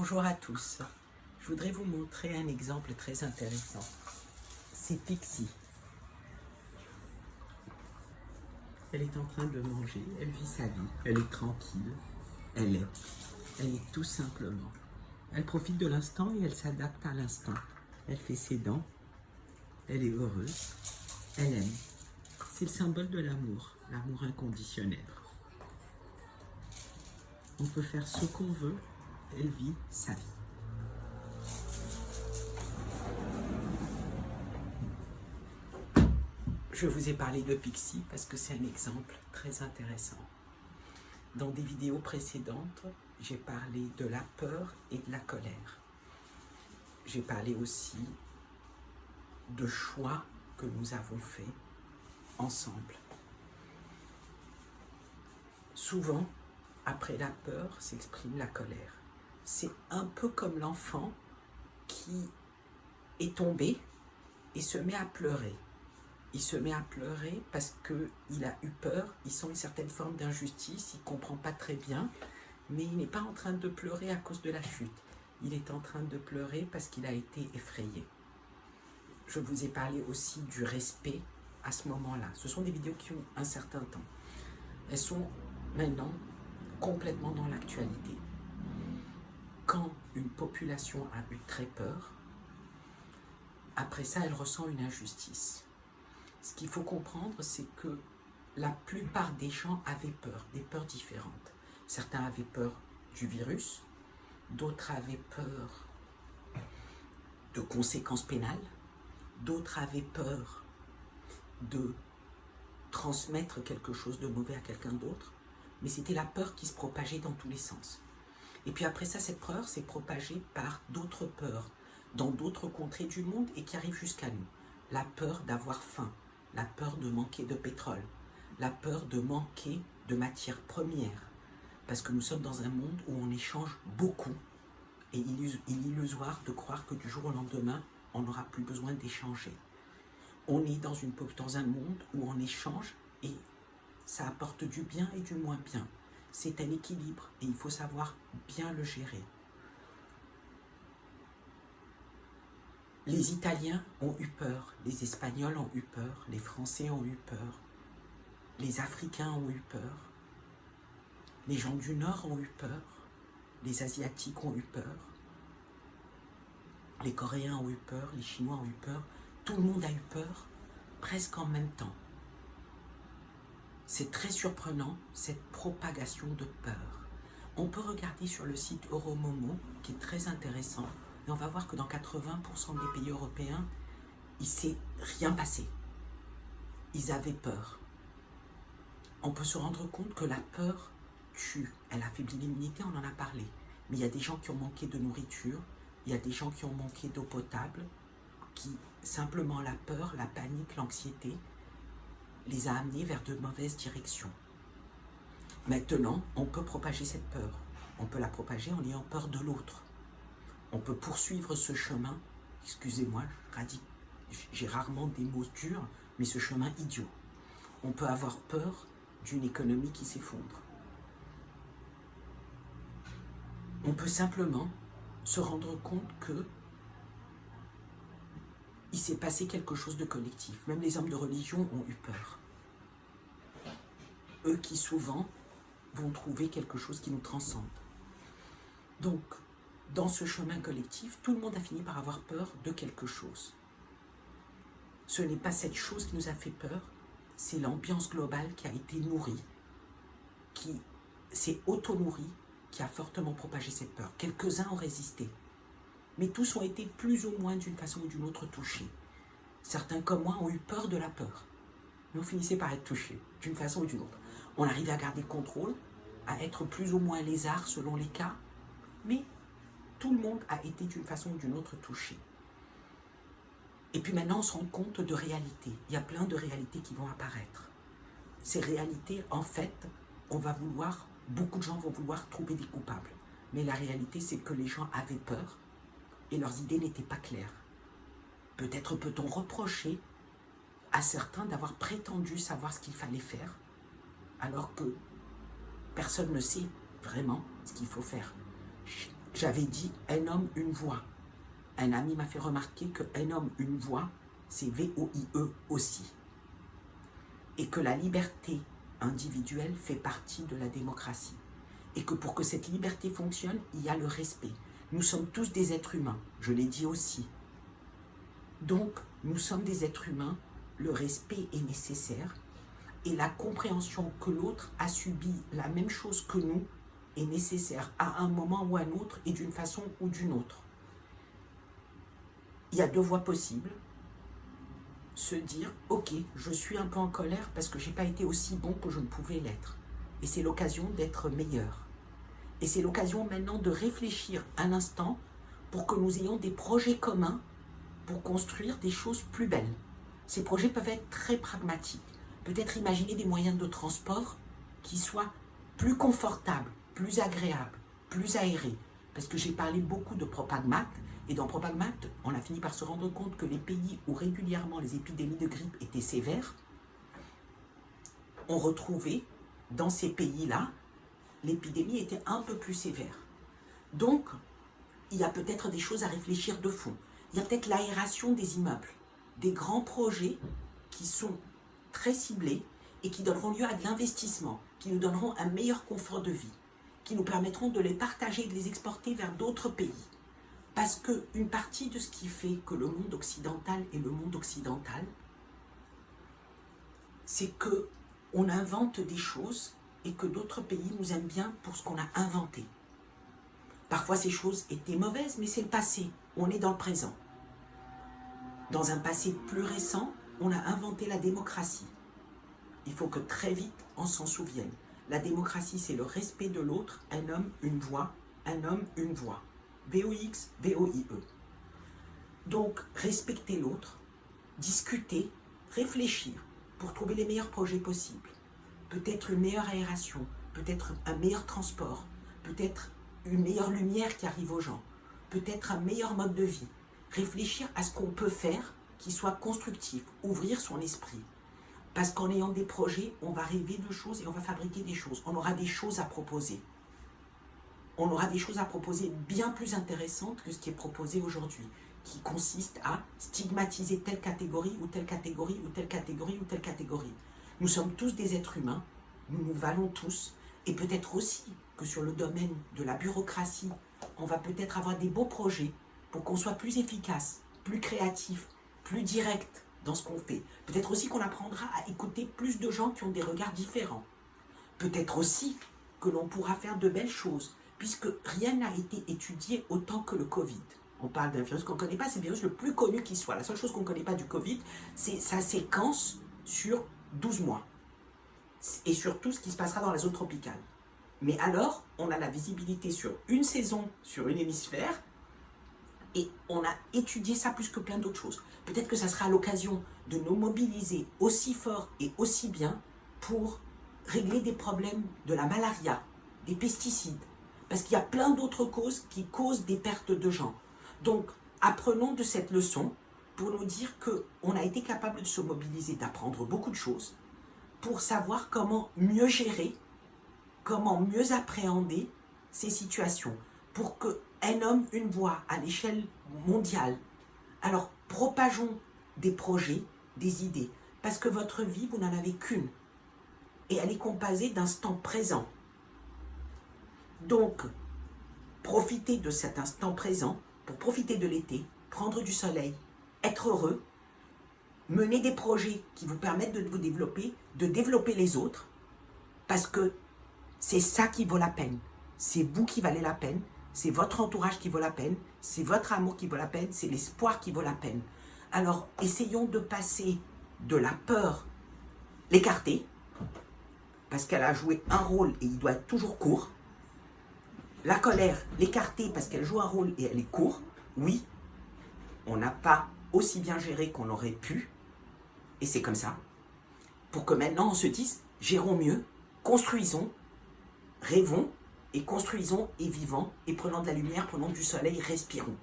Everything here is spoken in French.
Bonjour à tous. Je voudrais vous montrer un exemple très intéressant. C'est Pixie. Elle est en train de manger, elle vit sa vie, elle est tranquille, elle est tout simplement. Elle profite de l'instant et elle s'adapte à l'instant. Elle fait ses dents, elle est heureuse, elle aime. C'est le symbole de l'amour inconditionnel. On peut faire ce qu'on veut, elle vit sa vie. Je vous ai parlé de Pixie parce que c'est un exemple très intéressant. Dans des vidéos précédentes, j'ai parlé de la peur et de la colère. J'ai parlé aussi de choix que nous avons faits ensemble. Souvent, après la peur, s'exprime la colère. C'est un peu comme l'enfant qui est tombé et se met à pleurer. Il se met à pleurer parce qu'il a eu peur, il sent une certaine forme d'injustice, il ne comprend pas très bien, mais il n'est pas en train de pleurer à cause de la chute. Il est en train de pleurer parce qu'il a été effrayé. Je vous ai parlé aussi du respect à ce moment-là. Ce sont des vidéos qui ont un certain temps. Elles sont maintenant complètement dans l'actualité. Quand une population a eu très peur, après ça, elle ressent une injustice. Ce qu'il faut comprendre, c'est que la plupart des gens avaient peur, des peurs différentes. Certains avaient peur du virus, d'autres avaient peur de conséquences pénales, d'autres avaient peur de transmettre quelque chose de mauvais à quelqu'un d'autre, mais c'était la peur qui se propageait dans tous les sens. Et puis après ça, cette peur s'est propagée par d'autres peurs, dans d'autres contrées du monde et qui arrivent jusqu'à nous. La peur d'avoir faim, la peur de manquer de pétrole, la peur de manquer de matières premières, parce que nous sommes dans un monde où on échange beaucoup, et il est illusoire de croire que du jour au lendemain, on n'aura plus besoin d'échanger. On est dans un monde où on échange et ça apporte du bien et du moins bien. C'est un équilibre et il faut savoir bien le gérer. Les Italiens ont eu peur, les Espagnols ont eu peur, les Français ont eu peur, les Africains ont eu peur, les gens du Nord ont eu peur, les Asiatiques ont eu peur, les Coréens ont eu peur, les Chinois ont eu peur, tout le monde a eu peur, presque en même temps. C'est très surprenant, cette propagation de peur. On peut regarder sur le site Euromomo, qui est très intéressant, et on va voir que dans 80% des pays européens, il ne s'est rien passé. Ils avaient peur. On peut se rendre compte que la peur tue. Elle affaiblit l'immunité, on en a parlé. Mais il y a des gens qui ont manqué de nourriture, il y a des gens qui ont manqué d'eau potable, qui simplement la peur, la panique, l'anxiété, les a amenés vers de mauvaises directions. Maintenant, on peut propager cette peur. On peut la propager en ayant peur de l'autre. On peut poursuivre ce chemin, excusez-moi, j'ai rarement des mots durs, mais ce chemin idiot. On peut avoir peur d'une économie qui s'effondre. On peut simplement se rendre compte que il s'est passé quelque chose de collectif. Même les hommes de religion ont eu peur. Eux qui souvent vont trouver quelque chose qui nous transcende. Donc, dans ce chemin collectif, tout le monde a fini par avoir peur de quelque chose. Ce n'est pas cette chose qui nous a fait peur, c'est l'ambiance globale qui a été nourrie, qui s'est auto-nourrie, qui a fortement propagé cette peur. Quelques-uns ont résisté, mais tous ont été plus ou moins d'une façon ou d'une autre touchés. Certains comme moi ont eu peur de la peur, mais on finissait par être touchés, d'une façon ou d'une autre. On arrivait à garder le contrôle, à être plus ou moins lézard selon les cas, mais tout le monde a été d'une façon ou d'une autre touché. Et puis maintenant, on se rend compte de réalités. Il y a plein de réalités qui vont apparaître. Ces réalités, en fait, beaucoup de gens vont vouloir trouver des coupables. Mais la réalité, c'est que les gens avaient peur et leurs idées n'étaient pas claires. Peut-être peut-on reprocher à certains d'avoir prétendu savoir ce qu'il fallait faire, alors que personne ne sait vraiment ce qu'il faut faire. J'avais dit un homme, une voix. Un ami m'a fait remarquer que un homme, une voix, c'est VOIE aussi. Et que la liberté individuelle fait partie de la démocratie. Et que pour que cette liberté fonctionne, il y a le respect. Nous sommes tous des êtres humains, je l'ai dit aussi. Donc, nous sommes des êtres humains, le respect est nécessaire et la compréhension que l'autre a subi la même chose que nous est nécessaire à un moment ou à un autre et d'une façon ou d'une autre. Il y a deux voies possibles. Se dire, ok, je suis un peu en colère parce que je n'ai pas été aussi bon que je ne pouvais l'être. Et c'est l'occasion d'être meilleur. Et c'est l'occasion maintenant de réfléchir un instant pour que nous ayons des projets communs pour construire des choses plus belles. Ces projets peuvent être très pragmatiques. Peut-être imaginer des moyens de transport qui soient plus confortables, plus agréables, plus aérés. Parce que j'ai parlé beaucoup de Propagmat, et dans Propagmat, on a fini par se rendre compte que les pays où régulièrement les épidémies de grippe étaient sévères, on retrouvait dans ces pays-là, l'épidémie était un peu plus sévère. Donc, il y a peut-être des choses à réfléchir de fond. Il y a peut-être l'aération des immeubles, des grands projets qui sont très ciblés et qui donneront lieu à de l'investissement, qui nous donneront un meilleur confort de vie, qui nous permettront de les partager et de les exporter vers d'autres pays. Parce qu'une partie de ce qui fait que le monde occidental est le monde occidental, c'est qu'on invente des choses et que d'autres pays nous aiment bien pour ce qu'on a inventé. Parfois ces choses étaient mauvaises, mais c'est le passé, on est dans le présent. Dans un passé plus récent, on a inventé la démocratie. Il faut que très vite on s'en souvienne. La démocratie, c'est le respect de l'autre, un homme, une voix, un homme, une voix. VOX, VOIE. Donc, respecter l'autre, discuter, réfléchir pour trouver les meilleurs projets possibles. Peut-être une meilleure aération, peut-être un meilleur transport, peut-être une meilleure lumière qui arrive aux gens, peut-être un meilleur mode de vie. Réfléchir à ce qu'on peut faire qui soit constructif, ouvrir son esprit. Parce qu'en ayant des projets, on va rêver de choses et on va fabriquer des choses. On aura des choses à proposer. On aura des choses à proposer bien plus intéressantes que ce qui est proposé aujourd'hui, qui consiste à stigmatiser telle catégorie ou telle catégorie ou telle catégorie ou telle catégorie. Nous sommes tous des êtres humains, nous nous valons tous, et peut-être aussi que sur le domaine de la bureaucratie, on va peut-être avoir des beaux projets pour qu'on soit plus efficace, plus créatif, plus direct dans ce qu'on fait. Peut-être aussi qu'on apprendra à écouter plus de gens qui ont des regards différents. Peut-être aussi que l'on pourra faire de belles choses, puisque rien n'a été étudié autant que le Covid. On parle d'un virus qu'on ne connaît pas, c'est le virus le plus connu qui soit. La seule chose qu'on ne connaît pas du Covid, c'est sa séquence sur 12 mois. Et sur tout ce qui se passera dans la zone tropicale. Mais alors, on a la visibilité sur une saison, sur une hémisphère, et on a étudié ça plus que plein d'autres choses. Peut-être que ça sera l'occasion de nous mobiliser aussi fort et aussi bien pour régler des problèmes de la malaria, des pesticides, parce qu'il y a plein d'autres causes qui causent des pertes de gens. Donc, apprenons de cette leçon pour nous dire qu'on a été capable de se mobiliser, d'apprendre beaucoup de choses, pour savoir comment mieux gérer, comment mieux appréhender ces situations, pour qu'un homme, une voix à l'échelle mondiale. Alors, propageons des projets, des idées, parce que votre vie, vous n'en avez qu'une, et elle est composée d'instants présents. Donc, profitez de cet instant présent pour profiter de l'été, prendre du soleil, être heureux, mener des projets qui vous permettent de vous développer, de développer les autres, parce que c'est ça qui vaut la peine. C'est vous qui valez la peine, c'est votre entourage qui vaut la peine, c'est votre amour qui vaut la peine, c'est l'espoir qui vaut la peine. Alors, essayons de passer de la peur, l'écarter, parce qu'elle a joué un rôle et il doit être toujours court. La colère, l'écarter parce qu'elle joue un rôle et elle est courte. Oui, on n'a pas aussi bien géré qu'on aurait pu, et c'est comme ça. Pour que maintenant on se dise, gérons mieux, construisons, rêvons, et construisons et vivons, et prenons de la lumière, prenons du soleil, respirons.